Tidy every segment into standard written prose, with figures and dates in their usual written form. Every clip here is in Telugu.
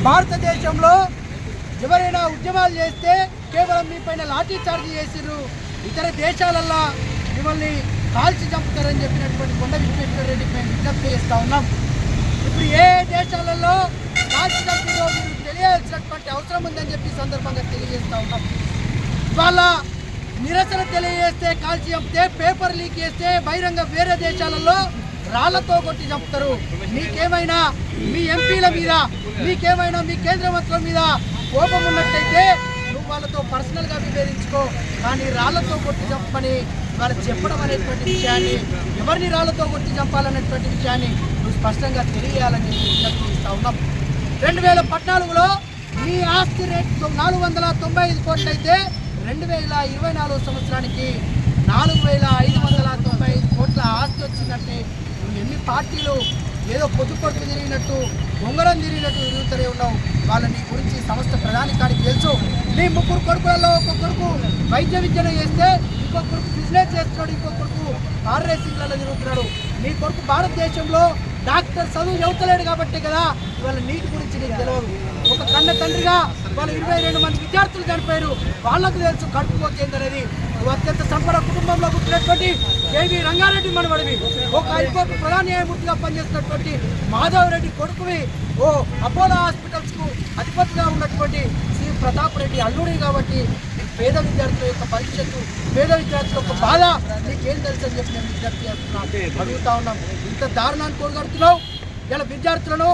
భారతదేశంలో ఎవరైనా ఉద్యమాలు చేస్తే కేవలం మీ పైన లాఠీ చార్జ్ చేసిర్రు, ఇతర దేశాలల్లో మిమ్మల్ని కాల్చి చంపుతారని చెప్పినటువంటి కొండ విశ్వేశ్వరరెడ్డికి మేము విజ్ఞప్తి చేస్తూ ఉన్నాం. ఇప్పుడు ఏ దేశాలలో కాల్చి చంపుతో మీరు తెలియాల్సినటువంటి అవసరం ఉందని చెప్పి సందర్భంగా తెలియజేస్తూ ఉన్నాం. ఇవాళ నిరసన తెలియజేస్తే కాల్చి చంపితే, పేపర్ లీక్ చేస్తే బహిరంగ వేరే దేశాలలో రాళ్లతో కొట్టి చంపుతారు. మీకేమైనా మీ ఎంపీల మీద, మీకేమైనా మీ కేంద్ర మంత్రుల మీద కోపం ఉన్నట్టయితే నువ్వు వాళ్ళతో పర్సనల్గా విభేదించుకో, కానీ రాళ్లతో కొట్టి చంపని వాళ్ళు చెప్పడం అనేటువంటి విషయాన్ని, ఎవరిని రాళ్లతో కొట్టి చంపాలనేటువంటి విషయాన్ని నువ్వు స్పష్టంగా తెలియాలని విజ్ఞప్తి చేస్తూ ఉన్నాం. 2014లో మీ ఆస్తి రేట్ 495 కోట్లు అయితే 2024 సంవత్సరానికి 4595 కోట్ల ఆస్తి వచ్చిందంటే ఎన్ని పార్టీలు ఏదో పొద్దుపొట్టు తిరిగినట్టు, బొంగరం తిరిగినట్టు తిరుగుతూనే ఉన్నావు. వాళ్ళని గురించి సమస్త ప్రధానికానికి తెలుసు. నీ 3 కొడుకులలో ఒక కొడుకు వైద్య విద్యను చేస్తే, ఇంకో కొడుకు బిజినెస్ చేస్తున్నాడు, ఇంకో కొడుకు కార్ రేసింగ్లలో తిరుగుతున్నాడు. నీ కొడుకు భారతదేశంలో డాక్టర్ చదువు చదువుతలేడు కాబట్టి కదా ఇవాళ నీటి గురించి నీకు తెలియదు. ఒక కన్న తండ్రిగా వాళ్ళు 22 మంది విద్యార్థులు చనిపోయారు, వాళ్లకు తెలుసు కడుపుకోకేందనేది. నువ్వు అత్యంత సంపద కుటుంబంలో పుట్టినటువంటి కేవీ రంగారెడ్డి మనవడివి, ఒక హైకోర్టు ప్రధాన న్యాయమూర్తిగా పనిచేస్తున్నటువంటి మాధవ్ రెడ్డి కొడుకువి, ఓ అపోలో హాస్పిటల్స్కు అధిపతిగా ఉన్నటువంటి శ్రీ ప్రతాప్ రెడ్డి అల్లుడి కాబట్టి పేద విద్యార్థుల యొక్క భవిష్యత్తు, పేద విద్యార్థుల యొక్క బాధ నీకేం తెలుసు అని చెప్పి నేను విజ్ఞప్తి చేస్తున్నాను, అడుగుతా ఉన్నాం. ఇంత దారుణాన్ని కోరుగడుతున్నావు. ఇలా విద్యార్థులను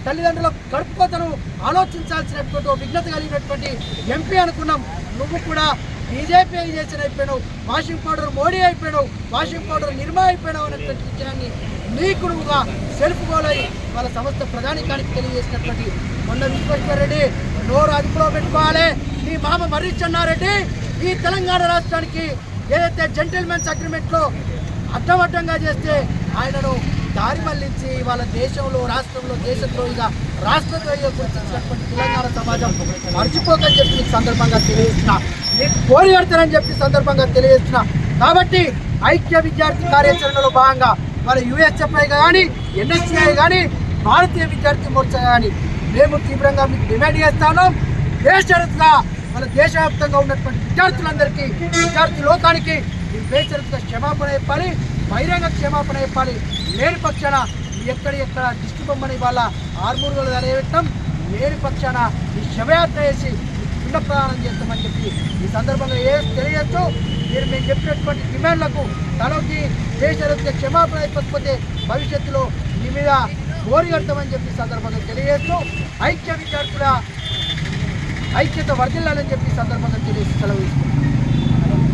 తల్లిదండ్రుల గడుపుకోతను ఆలోచించాల్సినటువంటి విఘ్నత కలిగినటువంటి ఎంపీ అనుకున్నాం. నువ్వు కూడా బీజేపీ చేసిన అయిపోయినావు, వాషింగ్ పౌడర్ మోడీ అయిపోయినావు, వాషింగ్ పౌడర్ నిర్మా అయిపోయినావు అనేటువంటి విషయాన్ని నీకు నువ్వుగా సెల్ఫ్ గోలై వాళ్ళ సమస్త ప్రధానికానికి తెలియజేసినటువంటి కొండ విశ్వేశ్వరరెడ్డి నోరు అదుపులో పెట్టుకోవాలి. నీ మామ మర్రి చెన్నారెడ్డి ఈ తెలంగాణ రాష్ట్రానికి ఏదైతే జెంటిల్మెన్స్ అగ్రిమెంట్లో అడ్డమడ్డంగా చేస్తే ఆయనను దారి మళ్లించి వాళ్ళ దేశంలో, రాష్ట్రంలో దేశద్రోహిగా, రాష్ట్రద్రోహిగా గుర్తించినటువంటి తెలంగాణ సమాజం మర్చిపోకని చెప్పి నీకు సందర్భంగా తెలియజేస్తున్నా, నీకు కోరి కడతానని చెప్పి సందర్భంగా తెలియజేస్తున్నా. కాబట్టి ఐక్య విద్యార్థి కార్యాచరణలో భాగంగా వాళ్ళ యూఎస్ఎఫ్ఐ కానీ, ఎన్ఎస్సిఐ కానీ, భారతీయ విద్యార్థి మోర్చా కానీ మేము తీవ్రంగా మీకు డిమాండ్ చేస్తాను. బేషరతుగా మన దేశవ్యాప్తంగా ఉన్నటువంటి విద్యార్థులందరికీ, విద్యార్థి లోకానికి బేషరతుగా క్షమాపణ చెప్పాలి, బహిరంగ క్షమాపణ చెప్పాలి. లేని పక్షాన ఎక్కడ దిష్టి బొమ్మని వాళ్ళ ఆర్మూరులో తలయబెట్టడం, లేని పక్షాన ఈ శవయాత్ర చేసి పునః ప్రయాణం చేస్తామని చెప్పి ఈ సందర్భంగా తెలియజేస్తూ, మీరు మేము చెప్పినటువంటి డిమాండ్లకు తలొగ్గి బేషరతుగా క్షమాపణ ఇవ్వకపోతే భవిష్యత్తులో మీ మీద కోరి కడతామని చెప్పి సందర్భంగా తెలియజేస్తూ, ఐక్య విద్యార్థుల ఐక్యత వర్ధిల్లాలని చెప్పి సందర్భంగా తెలియజేసి సెలవు తీసుకుంటాం.